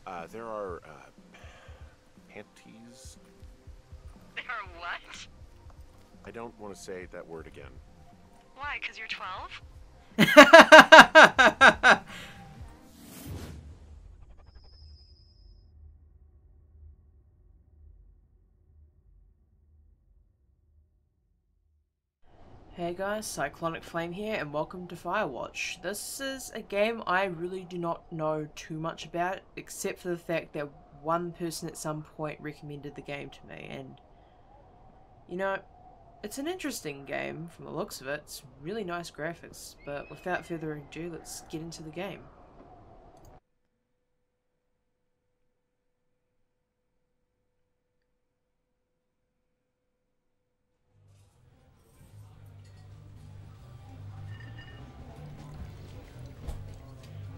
There are, panties. There are what? I don't want to say that word again. Why, 'cause you're 12? Hey guys, Cyclonic Flame here and welcome to Firewatch. This is a game I really do not know too much about, except for the fact that one person at some point recommended the game to me, and you know, it's an interesting game from the looks of it. It's really nice graphics, but without further ado, let's get into the game.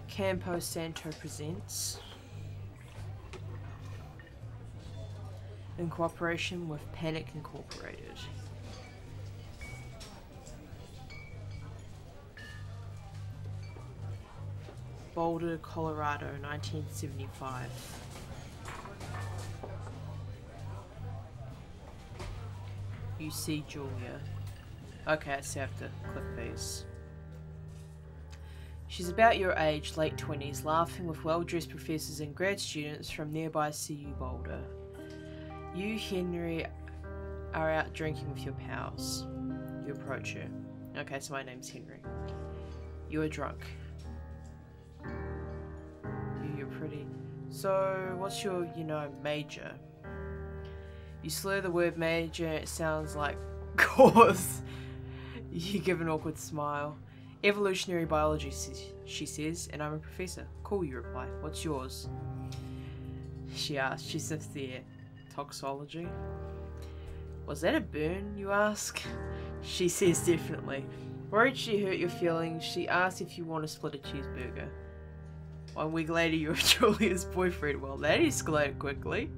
Campo Santo presents, in cooperation with Panic Incorporated. Boulder, Colorado, 1975. You see Julia. Okay, so I have to click these. She's about your age, late 20s, laughing with well-dressed professors and grad students from nearby CU Boulder. You, Henry, are out drinking with your pals. You approach her. Okay, so my name's Henry. You are drunk. You're pretty. So, what's your, major? You slur the word major and it sounds like course. You give an awkward smile. Evolutionary biology, she says, and I'm a professor. Cool, you reply. What's yours? She asks. She sniffs the air. Toxology. Was that a burn, you ask? She says definitely. Worried she hurt your feelings, she asks if you want to split a cheeseburger. 1 week later, you're Julia's boyfriend. Well, that escalated quickly.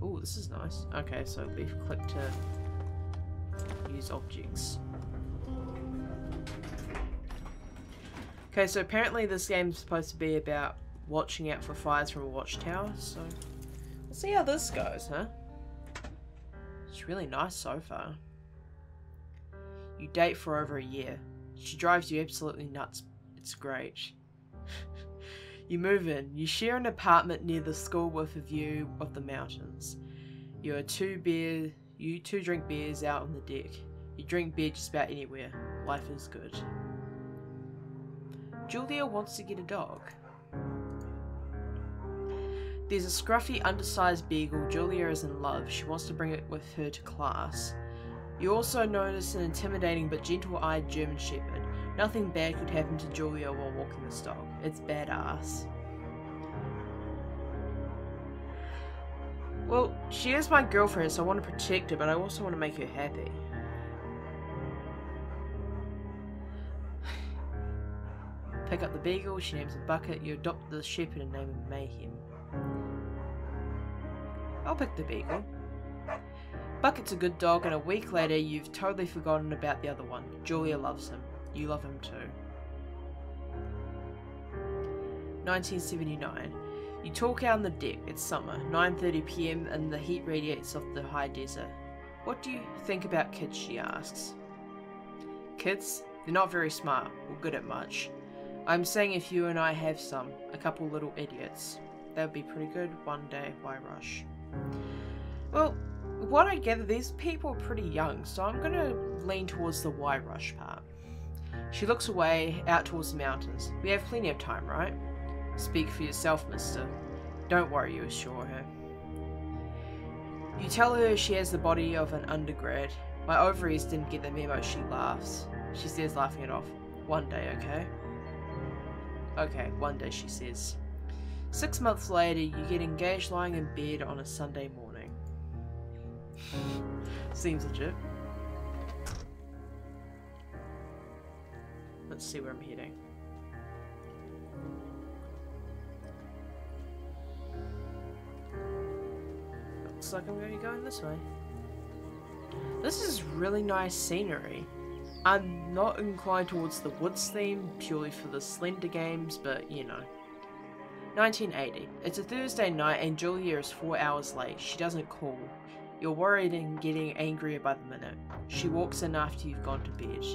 Oh, this is nice. Okay, so we've clicked to use objects. Okay, so apparently this game's supposed to be about watching out for fires from a watchtower, so let's see how this goes, huh? It's really nice so far. You date for over a year. She drives you absolutely nuts. It's great. You move in. You share an apartment near the school with a view of the mountains. You two drink beers out on the deck. You drink beer just about anywhere. Life is good. Julia wants to get a dog. There's a scruffy, undersized beagle. Julia is in love. She wants to bring it with her to class. You also notice an intimidating but gentle-eyed German Shepherd. Nothing bad could happen to Julia while walking this dog. It's badass. Well, she is my girlfriend, so I want to protect her, but I also want to make her happy. Pick up the beagle, she names a Bucket. You adopt the shepherd and name him Mayhem. I'll pick the beagle. Bucket's a good dog, and a week later you've totally forgotten about the other one. Julia loves him. You love him too. 1979. You talk out on the deck. It's summer, 9:30 PM, and the heat radiates off the high desert. What do you think about kids, she asks. Kids? They're not very smart, or good at much. I'm saying if you and I have some, a couple little idiots. That would be pretty good. One day, why rush? Well, what I gather, these people are pretty young, so I'm gonna lean towards the why rush part. She looks away, out towards the mountains. We have plenty of time, right? Speak for yourself, mister. Don't worry, you assure her. You tell her she has the body of an undergrad. My ovaries didn't get the memo, she laughs. She says, laughing it off. One day, okay? Okay, one day, she says. 6 months later, you get engaged lying in bed on a Sunday morning. Seems legit. Let's see where I'm heading. Looks like I'm going to be going this way. This is really nice scenery. I'm not inclined towards the woods theme purely for the Slender games, but you know. 1980. It's a Thursday night and Julia is 4 hours late. She doesn't call. You're worried and getting angrier by the minute. She walks in after you've gone to bed.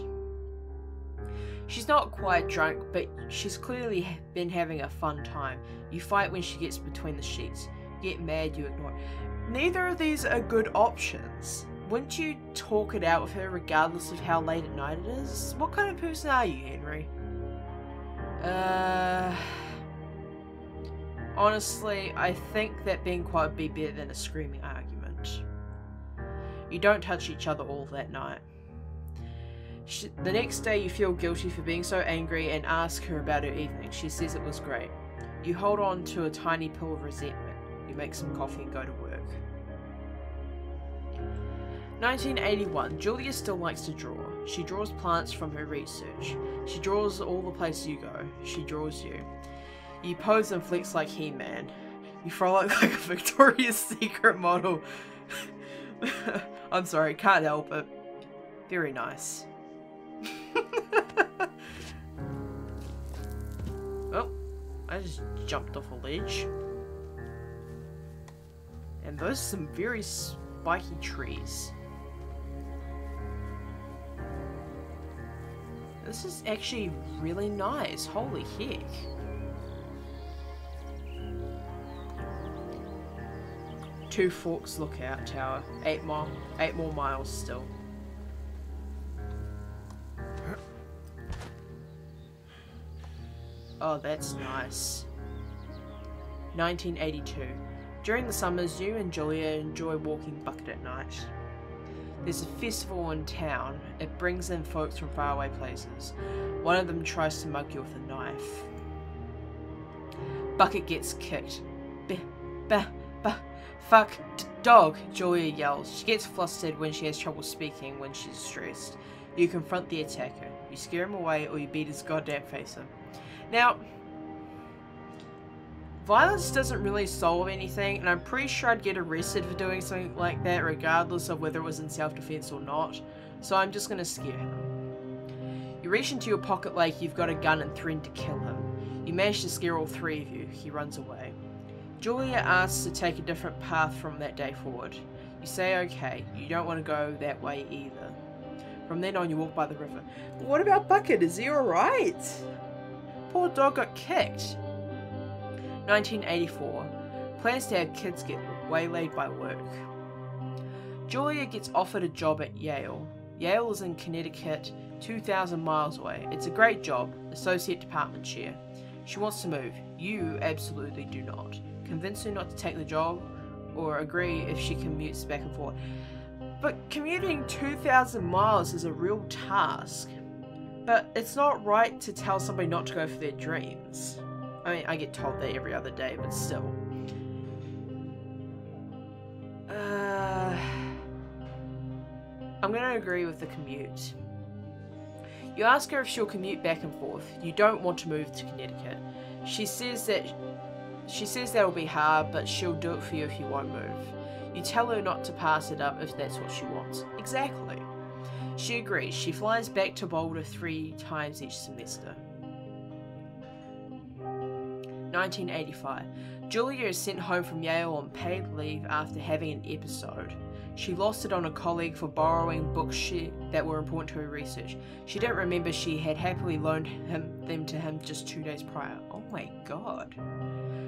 She's not quite drunk, but she's clearly been having a fun time. You fight when she gets between the sheets. You get mad, you ignore it. Neither of these are good options. Wouldn't you talk it out with her regardless of how late at night it is? What kind of person are you, Henry? Honestly, I think that being quiet would be better than a screaming argument. You don't touch each other all that night. The next day you feel guilty for being so angry and ask her about her evening. She says it was great. You hold on to a tiny pill of resentment. You make some coffee and go to work. 1981. Julia still likes to draw. She draws plants from her research. She draws all the places you go. She draws you. You pose and flex like He-Man. You frolic like a Victoria's Secret model. I'm sorry, can't help it. Very nice. Oh, I just jumped off a ledge. And those are some very spiky trees. This is actually really nice. Holy heck. Two Forks Lookout Tower. 8 more miles still. Oh, that's nice. 1982. During the summers, you and Julia enjoy walking Bucket at night. There's a festival in town. It brings in folks from faraway places. One of them tries to mug you with a knife. Bucket gets kicked. Fuck, dog, Julia yells. She gets flustered when she has trouble speaking when she's stressed. You confront the attacker. You scare him away or you beat his goddamn face in. Now, violence doesn't really solve anything, and I'm pretty sure I'd get arrested for doing something like that regardless of whether it was in self-defense or not, so I'm just gonna scare him. You reach into your pocket like you've got a gun and threaten to kill him. You manage to scare all three of you. He runs away. Julia asks to take a different path from that day forward. You say okay, you don't want to go that way either. From then on you walk by the river. But what about Bucket? Is he alright? Poor dog got kicked. 1984. Plans to have kids get waylaid by work. Julia gets offered a job at Yale. Yale is in Connecticut, 2,000 miles away. It's a great job, associate department chair. She wants to move. You absolutely do not. Convince her not to take the job, or agree if she commutes back and forth. But commuting 2,000 miles is a real task. But it's not right to tell somebody not to go for their dreams. I mean, I get told that every other day, but still. I'm gonna agree with the commute. You ask her if she'll commute back and forth. You don't want to move to Connecticut. She says that'll be hard, but she'll do it for you if you won't move. You tell her not to pass it up if that's what she wants. Exactly. She agrees. She flies back to Boulder 3 times each semester. 1985. Julia is sent home from Yale on paid leave after having an episode. She lost it on a colleague for borrowing books that were important to her research. She didn't remember she had happily loaned them to him just 2 days prior. Oh my god.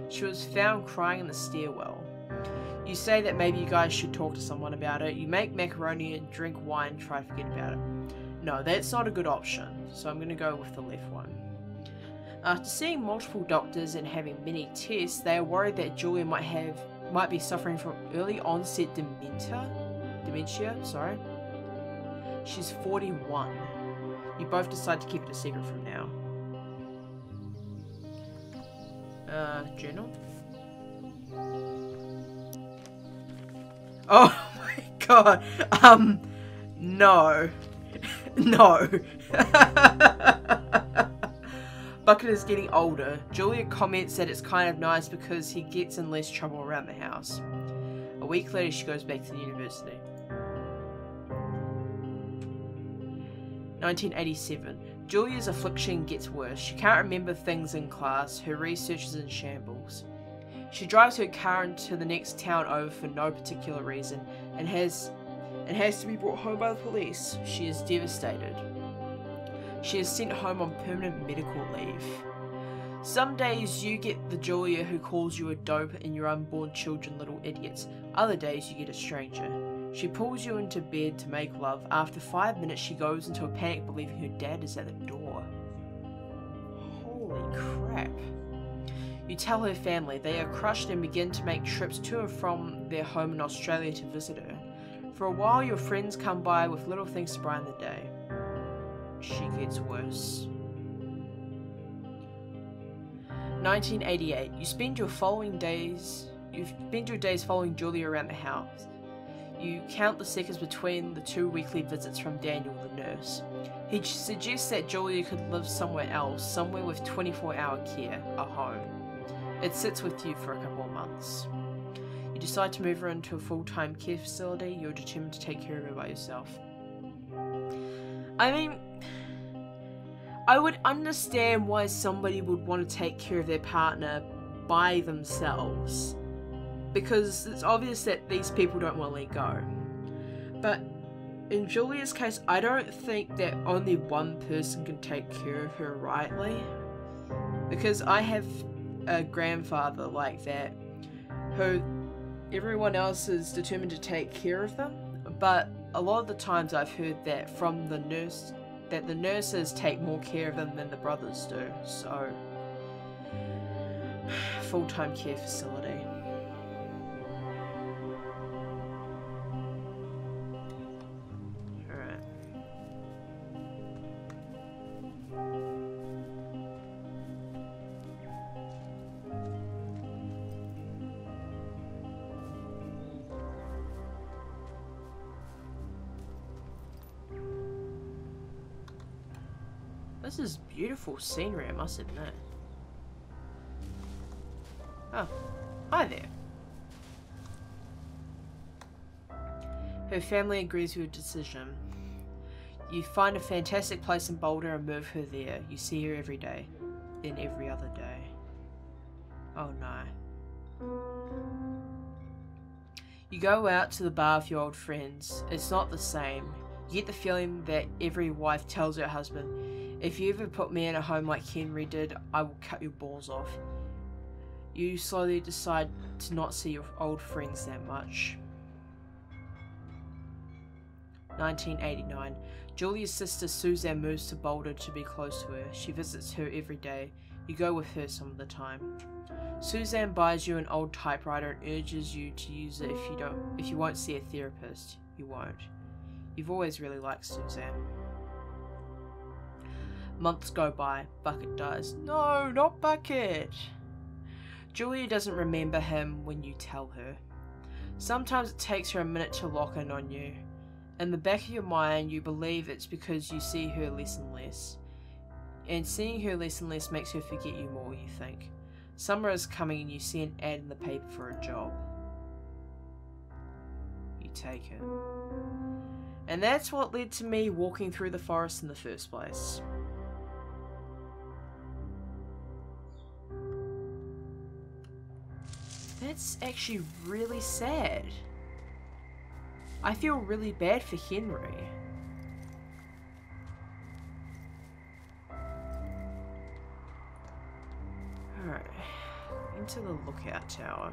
She was found crying in the stairwell. You say that maybe you guys should talk to someone about it. You make macaroni and drink wine and try to forget about it. No, that's not a good option, so I'm going to go with the left one. After seeing multiple doctors and having many tests, they are worried that Julia might be suffering from early onset dementia. She's 41. You both decide to keep it a secret from now. Journal? Oh my god. No. No. Bucket is getting older. Julia comments that it's kind of nice because he gets in less trouble around the house. A week later, she goes back to the university. 1987. Julia's affliction gets worse. She can't remember things in class. Her research is in shambles. She drives her car into the next town over for no particular reason and has to be brought home by the police. She is devastated. She is sent home on permanent medical leave. Some days you get the Julia who calls you a dope and your unborn children little idiots. Other days you get a stranger. She pulls you into bed to make love. After 5 minutes she goes into a panic believing her dad is at the door. Holy crap. You tell her family. They are crushed and begin to make trips to and from their home in Australia to visit her. For a while your friends come by with little things to brighten the day. She gets worse. 1988. You spend your days following Julia around the house. You count the seconds between the 2 weekly visits from Daniel, the nurse. He suggests that Julia could live somewhere else, somewhere with 24-hour care, a home. It sits with you for a couple of months. You decide to move her into a full-time care facility. You're determined to take care of her by yourself. I mean, I would understand why somebody would want to take care of their partner by themselves, because it's obvious that these people don't want to let go. But in Julia's case, I don't think that only one person can take care of her rightly, because I have a grandfather like that who everyone else is determined to take care of them, but a lot of the times I've heard that from the nurse that the nurses take more care of them than the brothers do. So, full-time care facility. Alright. This is beautiful scenery, I must admit. Oh, hi there. Her family agrees with your decision. You find a fantastic place in Boulder and move her there. You see her every day, then every other day. Oh no. You go out to the bar with your old friends. It's not the same. You get the feeling that every wife tells her husband, "If you ever put me in a home like Henry did, I will cut your balls off." You slowly decide to not see your old friends that much. 1989. Julia's sister Suzanne moves to Boulder to be close to her. She visits her every day. You go with her some of the time. Suzanne buys you an old typewriter and urges you to use it if you won't see a therapist. You won't. You've always really liked Suzanne. Months go by. Bucket dies. No, not Bucket! Julia doesn't remember him when you tell her. Sometimes it takes her a minute to lock in on you. In the back of your mind, you believe it's because you see her less and less. And seeing her less and less makes her forget you more, you think. Summer is coming and you see an ad in the paper for a job. You take it. And that's what led to me walking through the forest in the first place. That's actually really sad. I feel really bad for Henry. Alright, into the lookout tower.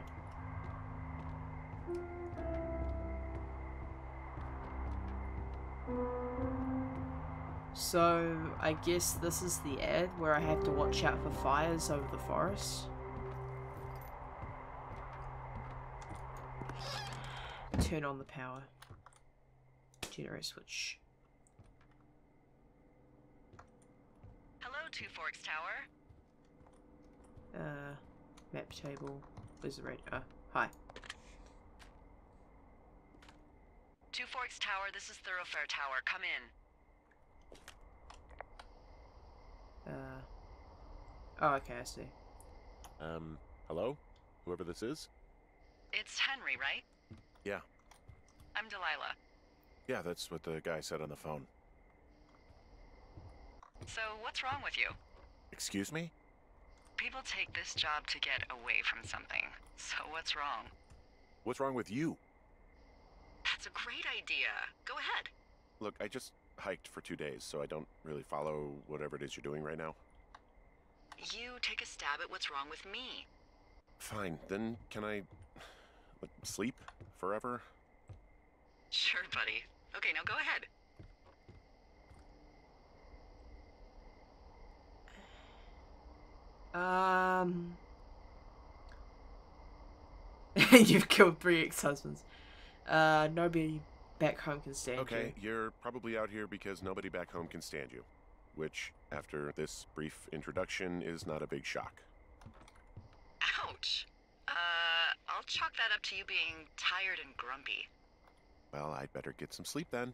So, I guess this is the ad where I have to watch out for fires over the forest. Turn on the power. Generator switch. Hello, Two Forks Tower. Map table. Where's the radio? Hi. Two Forks Tower, this is Thoroughfare Tower. Come in. Oh, okay, I see. Hello? Whoever this is? It's Henry, right? Yeah. I'm Delilah. Yeah, that's what the guy said on the phone. So, what's wrong with you? Excuse me? People take this job to get away from something. So, what's wrong? What's wrong with you? That's a great idea. Go ahead. Look, I just hiked for 2 days, so I don't really follow whatever it is you're doing right now. You take a stab at what's wrong with me. Fine, then can I sleep forever? Sure, buddy. Okay, now go ahead. You've killed 3 ex-husbands. Nobody back home can stand you. Okay, you're probably out here because nobody back home can stand you. Which, after this brief introduction, is not a big shock. Ouch. I'll chalk that up to you being tired and grumpy. Well, I'd better get some sleep then.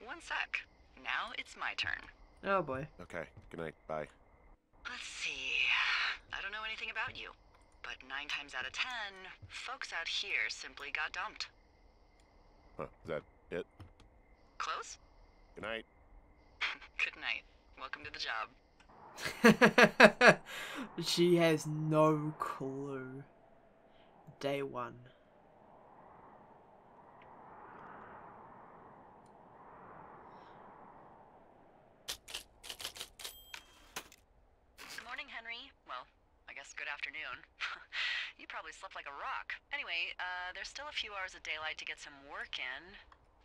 One sec. Now it's my turn. Oh boy. Okay, good night, bye. Let's see. I don't know anything about you, but 9 times out of 10, folks out here simply got dumped. Huh, is that it? Close? Good night. Good night. Welcome to the job. She has no clue. Day 1. Good morning, Henry. Well, I guess good afternoon. You probably slept like a rock. Anyway, there's still a few hours of daylight to get some work in.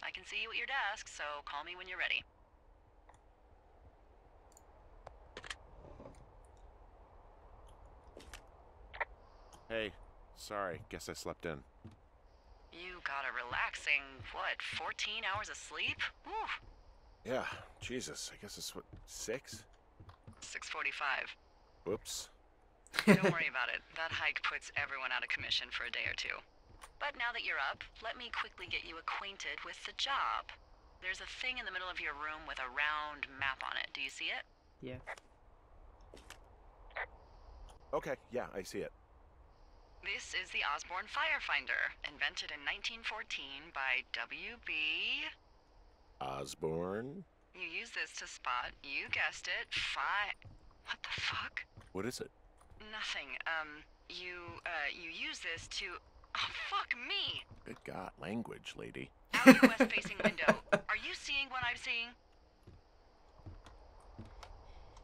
I can see you at your desk, so call me when you're ready. Hey, sorry, guess I slept in. You got a relaxing, what, 14 hours of sleep? Whew. Yeah, Jesus, I guess it's what, 6? 6:45. Whoops. Don't worry about it. That hike puts everyone out of commission for a day or two. But now that you're up, let me quickly get you acquainted with the job. There's a thing in the middle of your room with a round map on it. Do you see it? Yeah. Okay, yeah, I see it. This is the Osborne Firefinder, invented in 1914 by W.B. Osborne? You use this to spot, you guessed it, What the fuck? What is it? Nothing. You use this to... Oh, fuck me! Good God, language, lady. Out your west-facing window. Are you seeing what I'm seeing?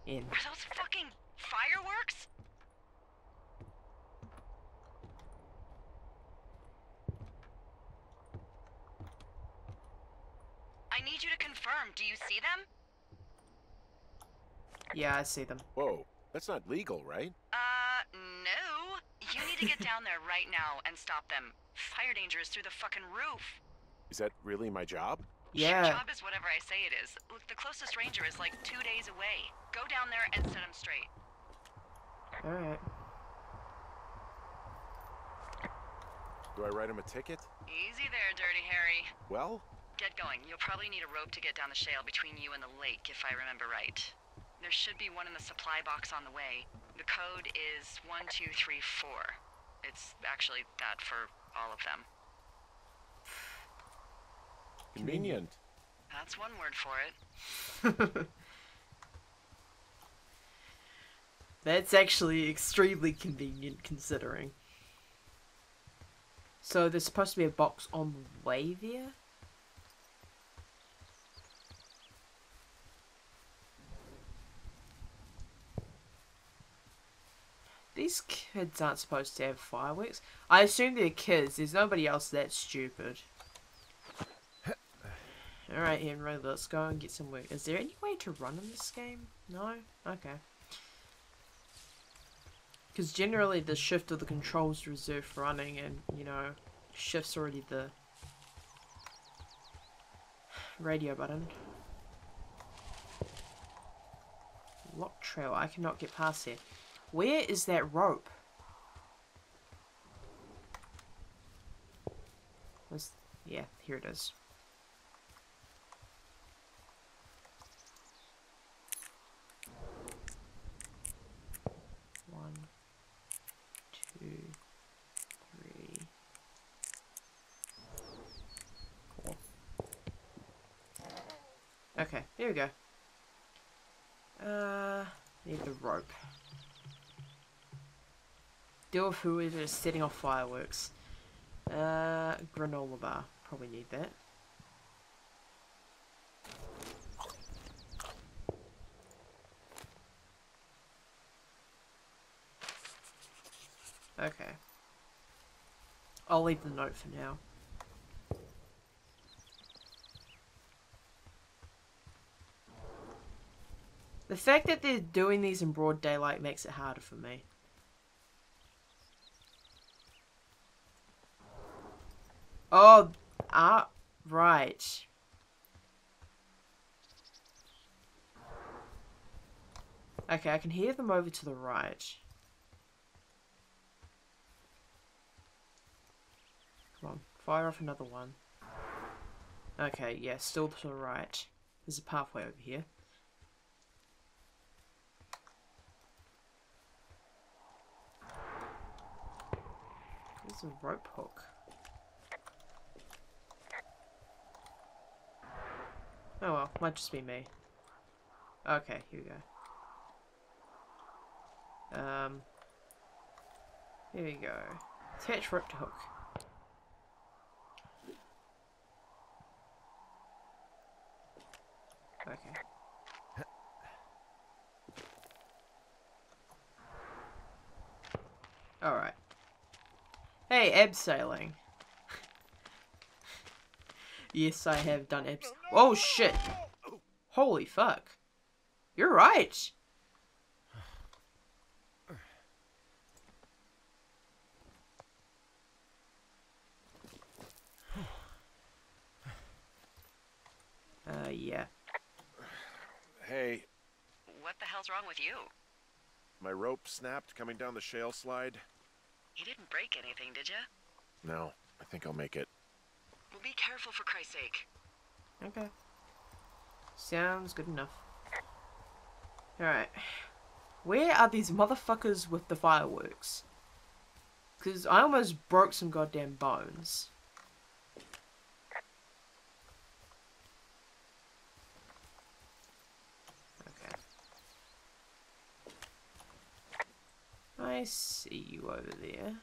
In. Are those fucking fireworks? I need you to confirm. Do you see them? Yeah, I see them. Whoa, that's not legal, right? No. You need to get down there right now and stop them. Fire danger is through the fucking roof. Is that really my job? Yeah. Your job is whatever I say it is. Look, the closest ranger is like 2 days away. Go down there and set him straight. Alright. Do I write him a ticket? Easy there, Dirty Harry. Well, Get going. You'll probably need a rope to get down the shale between you and the lake, if I remember right. There should be one in the supply box on the way. The code is 1234. It's actually that for all of them. convenient. That's one word for it. That's actually extremely convenient considering. So there's supposed to be a box on the way there? These kids aren't supposed to have fireworks. I assume they're kids. There's nobody else that stupid. Alright, Henry, let's go and get some work. Is there any way to run in this game? No? Okay. Because generally the shift of the controls reserved for running, and, you know, shift's already the radio button. Lock trail. I cannot get past here. Where is that rope? Yeah, here it is. One, two, three, four. Okay, here we go. Need the rope. Deal with whoever is setting off fireworks. Granola bar. Probably need that. Okay. I'll leave the note for now. The fact that they're doing these in broad daylight makes it harder for me. Oh, right. Okay, I can hear them over to the right. Come on, fire off another one. Okay, yeah, still to the right. There's a pathway over here. There's a rope hook. Oh well, might just be me. Okay, here we go. Here we go. Attach rope to hook. Okay. Alright. Hey, abseiling. Yes, I have done abs. Oh shit! Holy fuck. You're right! Yeah. Hey, What the hell's wrong with you? my rope snapped coming down the shale slide. You didn't break anything, did you? No, I think I'll make it. Well, be careful for Christ's sake. Okay. Sounds good enough. Alright. Where are these motherfuckers with the fireworks? Because I almost broke some goddamn bones. Okay. I see you over there.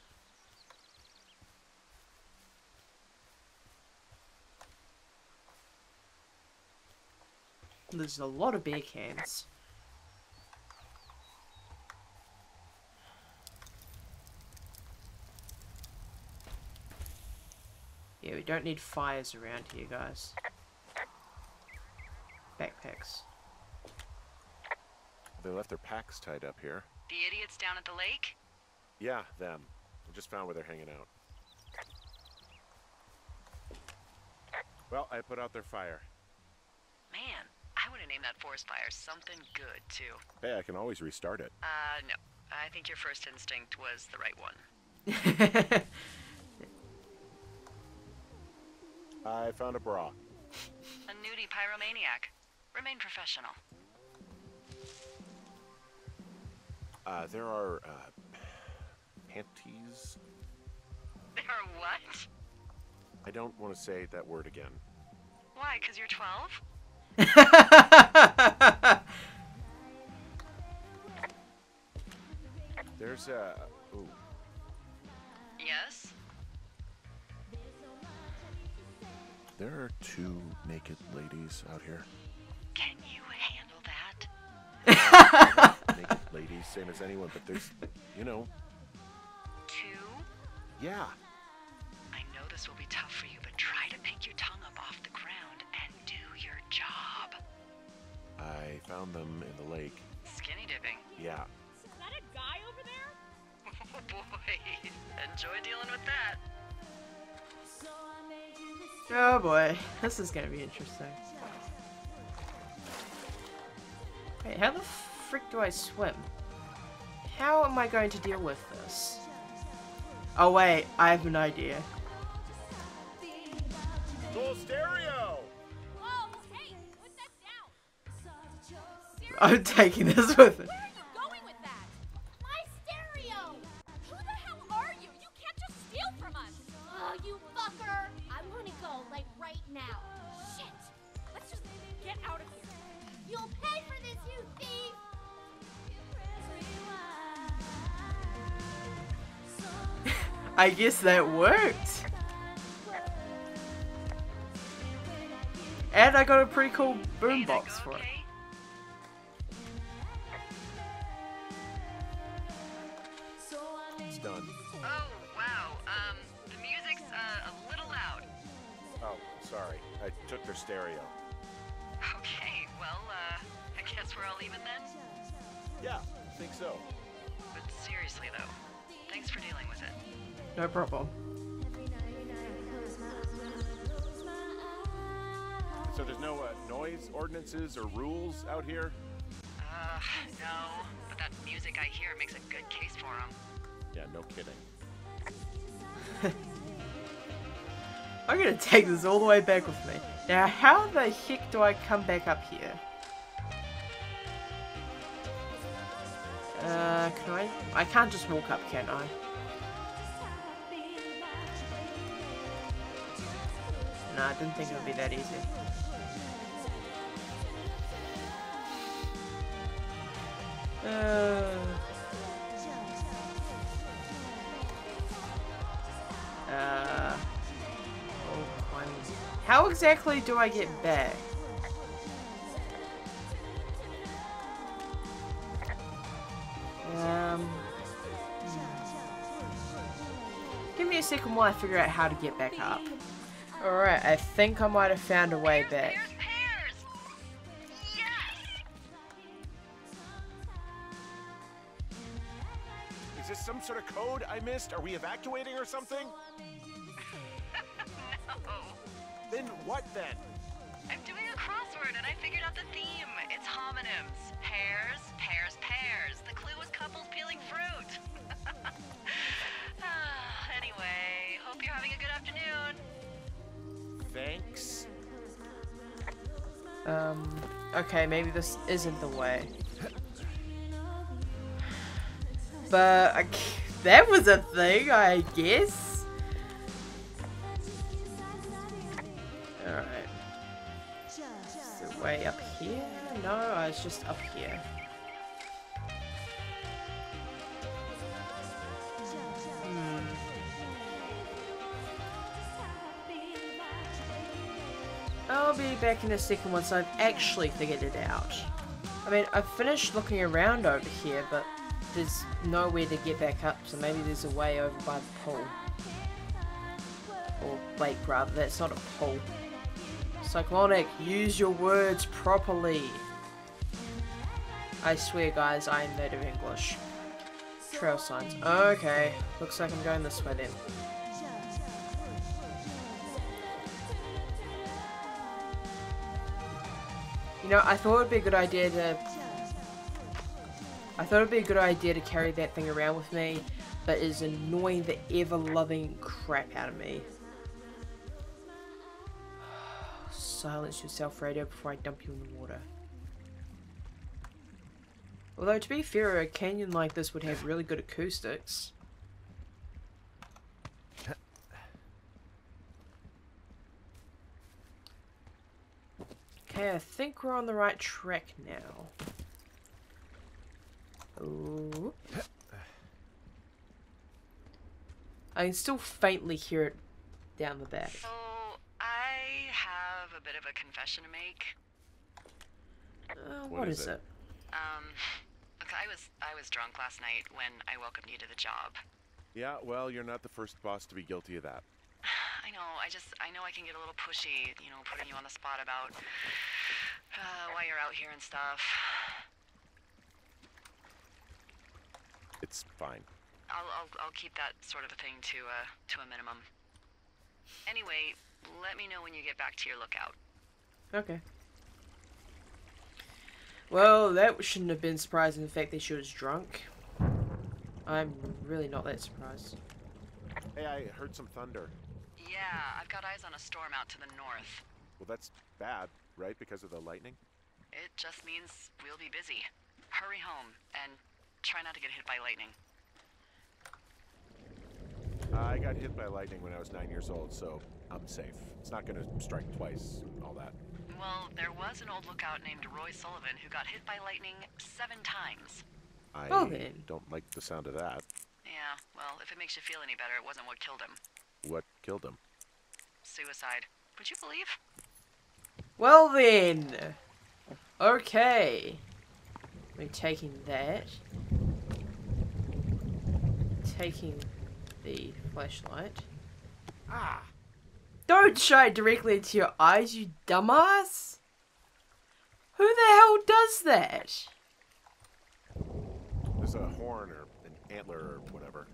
There's a lot of beer cans. Yeah, we don't need fires around here, guys. Backpacks. They left their packs tied up here. The idiots down at the lake? Yeah, them. I just found where they're hanging out. Well, I put out their fire. Man, I would have named that forest fire something good, too. Hey, I can always restart it. No. I think your first instinct was the right one. I found a bra. A nudie pyromaniac. Remain professional. There are, panties? There are what? I don't want to say that word again. Why, 'cause you're 12? There's a... Ooh. Yes? There are 2 naked ladies out here. Can you handle that? Naked ladies, same as anyone, but there's, you know... 2? Yeah. I know this will be tough for you, but try to pick your tongue up off the ground and do your job. I found them in the lake. Skinny dipping. Yeah. Is that a guy over there? Oh boy. Enjoy dealing with that. Oh boy, this is gonna be interesting. Wait, how the frick do I swim? How am I going to deal with this? Oh wait, I have an idea. Full stereo! Whoa, hey, put that down. I'm taking this with me. Where are you going with that? My stereo! Who the hell are you? You can't just steal from us! Oh, you fucker! I'm gonna go, like, right now. Shit! Let's just get out of here. You'll pay for this, you thief! I guess that worked. And I got a pretty cool boombox for it. It's done. Oh, wow. The music's a little loud. Oh, sorry. I took their stereo. Okay, well, I guess we're all even then? Yeah, I think so. But seriously, though, thanks for dealing with it. No problem. So there's no noise ordinances or rules out here? No. But that music I hear makes a good case for them. Yeah, no kidding. I'm gonna take this all the way back with me. Now, how the heck do I come back up here? Can I? I can't just walk up, can I? No, I didn't think it would be that easy. How exactly do I get back? Give me a second while I figure out how to get back up. Alright, I think I might have found a way back. Pears! Yes! Is this some sort of code I missed? Are we evacuating or something? No. Then what then? I'm doing a crossword and I figured out the theme. It's homonyms. Pears, pears, pears. The clue was couples peeling fruit. Anyway, hope you're having a good afternoon. Thanks. Okay, maybe this isn't the way. But that was a thing, I guess. Alright. Is the way up here? No, it's just up here. I'll be back in a second once I've actually figured it out. I mean, I've finished looking around over here, but there's nowhere to get back up, so maybe there's a way over by the pool. Or lake, rather. That's not a pool. Cyclonic, use your words properly. I swear, guys, I am native English. Trail signs. Okay, looks like I'm going this way then. You know, I thought it'd be a good idea to carry that thing around with me, but it's annoying the ever-loving crap out of me. Silence yourself, radio, before I dump you in the water. Although, to be fair, a canyon like this would have really good acoustics. Okay, I think we're on the right track now. Ooh. I can still faintly hear it down the back. So, I have a bit of a confession to make. What is it? Look, I was drunk last night when I welcomed you to the job. Yeah, well, you're not the first boss to be guilty of that. I know, I know I can get a little pushy, you know, putting you on the spot about why you're out here and stuff. It's fine. I'll keep that sort of a thing to a minimum. Anyway, let me know when you get back to your lookout. Okay. Well, that shouldn't have been surprising, the fact that she was drunk. I'm really not that surprised. Hey, I heard some thunder. Yeah, I've got eyes on a storm out to the north. Well, that's bad, right? Because of the lightning? It just means we'll be busy. Hurry home, and try not to get hit by lightning. I got hit by lightning when I was 9 years old, so I'm safe. It's not gonna strike twice and all that. Well, there was an old lookout named Roy Sullivan who got hit by lightning 7 times. I Oh, then. don't like the sound of that. Yeah, Yeah, well, if it makes you feel any better, it wasn't what killed him. What killed him? Suicide. Would you believe? Well then. Okay. We're taking that. Taking the flashlight. Ah! Don't shine directly into your eyes, you dumbass! Who the hell does that? There's a horn or an antler or whatever.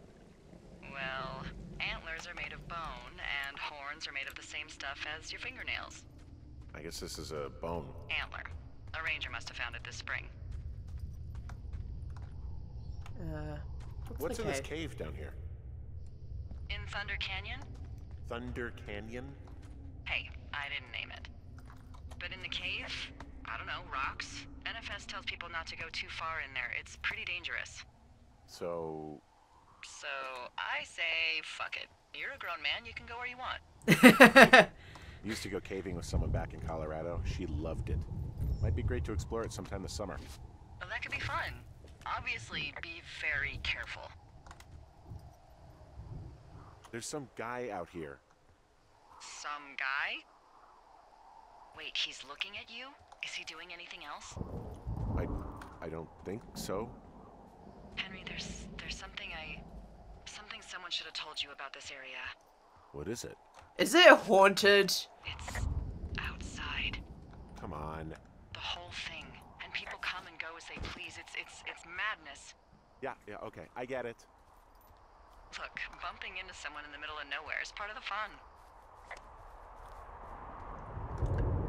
Well, antlers are made of bone, and horns are made of the same stuff as your fingernails. I guess this is a bone. Antler. A ranger must have found it this spring. What's in this cave down here? In Thunder Canyon? Thunder Canyon? Hey, I didn't name it. But in the cave, I don't know, rocks? NFS tells people not to go too far in there. It's pretty dangerous. So I say, fuck it. You're a grown man, you can go where you want. used to go caving with someone back in Colorado. She loved it. Might be great to explore it sometime this summer. Well, that could be fun. Obviously, be very careful. There's some guy out here. Some guy? Wait, he's looking at you? Is he doing anything else? I don't think so. Henry, there's something someone should have told you about this area. What is it? Is it haunted? It's outside. Come on. The whole thing. And people come and go as they please. It's madness. Yeah, okay. I get it. Look, bumping into someone in the middle of nowhere is part of the fun.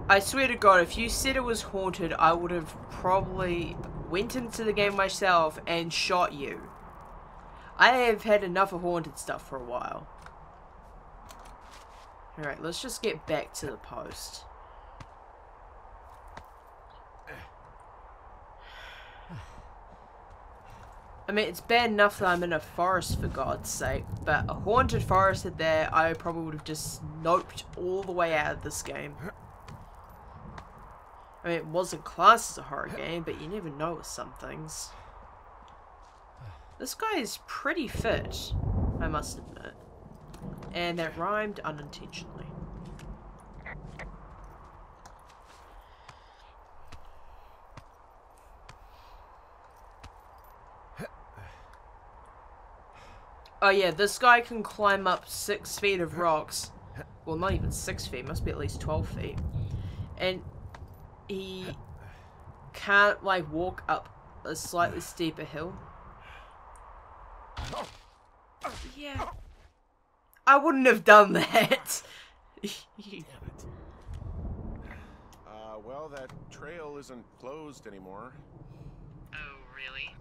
I swear to God, if you said it was haunted, I would have probably went into the game myself and shot you. I have had enough of haunted stuff for a while. Alright, let's just get back to the post. I mean, it's bad enough that I'm in a forest, for God's sake, but a haunted forest at there, I probably would have just noped all the way out of this game. I mean, it wasn't classed as a horror game, but you never know with some things. This guy is pretty fit, I must admit. And that rhymed unintentionally. Oh yeah, this guy can climb up 6 feet of rocks. Well, not even 6 feet, must be at least 12 feet. And he can't, like, walk up a slightly steeper hill. Yeah. I wouldn't have done that. Damn it. Well, that trail isn't closed anymore. Oh, really?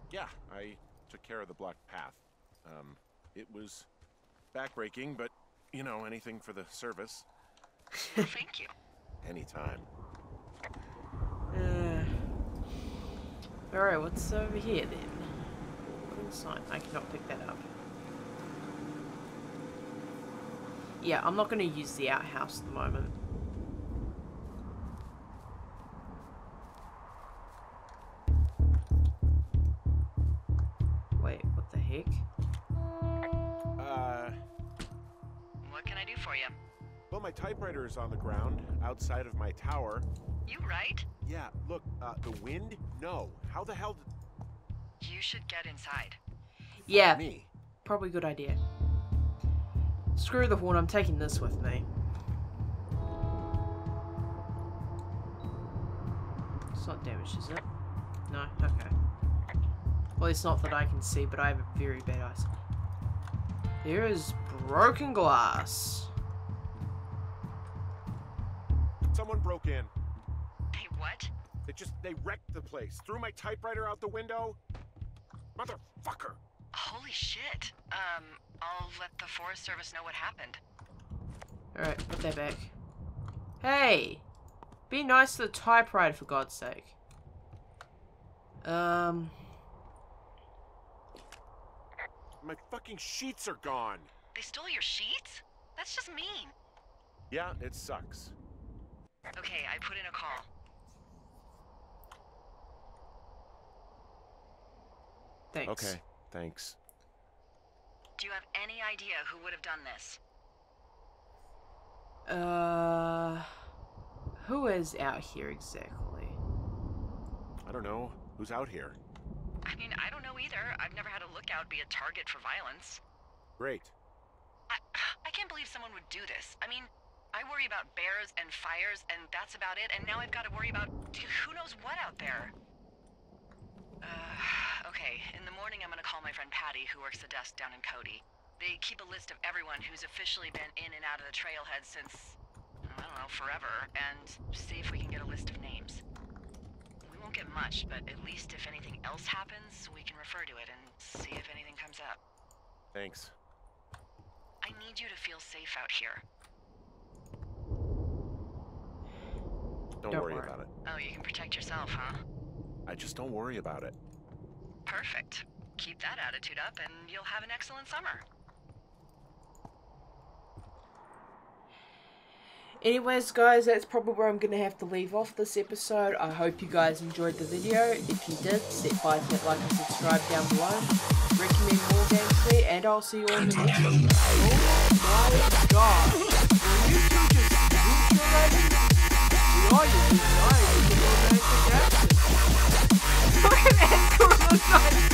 Yeah, I took care of the blocked path. It was backbreaking, but, you know, anything for the service. Thank you. Anytime. Alright, what's over here then? Cool sign. I cannot pick that up. Yeah, I'm not going to use the outhouse at the moment. Wait, what the heck? What can I do for you? Well, my typewriter is on the ground, outside of my tower. You right? Yeah, look, the wind? No. How the hell did... You should get inside. Yeah, Me? probably a good idea. Screw the horn, I'm taking this with me. It's not damaged, is it? No? Okay. Well, it's not that I can see, but I have a very bad eyesight. There is broken glass. Someone broke in. Hey, what? They wrecked the place. Threw my typewriter out the window. Motherfucker! Holy shit. I'll let the Forest Service know what happened. Alright, put that back. Hey! Be nice to the typewriter, for God's sake. My fucking sheets are gone. They stole your sheets? That's just mean. Yeah, it sucks. Okay, I put in a call. Thanks. Okay, thanks. Do you have any idea who would have done this? Who is out here exactly? I don't know. Who's out here? I mean, I don't know either. I've never had a lookout be a target for violence. Great. I can't believe someone would do this. I mean, I worry about bears and fires, and that's about it, and now I've got to worry about who knows what out there. Okay, in the morning I'm gonna call my friend Patty, who works the desk down in Cody. They keep a list of everyone who's officially been in and out of the trailhead since, I don't know, forever, and see if we can get a list of names. We won't get much, but at least if anything else happens, we can refer to it and see if anything comes up. Thanks. I need you to feel safe out here. Don't worry about it. Oh, you can protect yourself, huh? I just don't worry about it. Perfect. Keep that attitude up and you'll have an excellent summer. Anyways, guys, that's probably where I'm going to have to leave off this episode. I hope you guys enjoyed the video. If you did, step by, hit like and subscribe down below. Recommend more games to me, and I'll see you all in the next one. Oh my god. You two just we are your design. Look at that.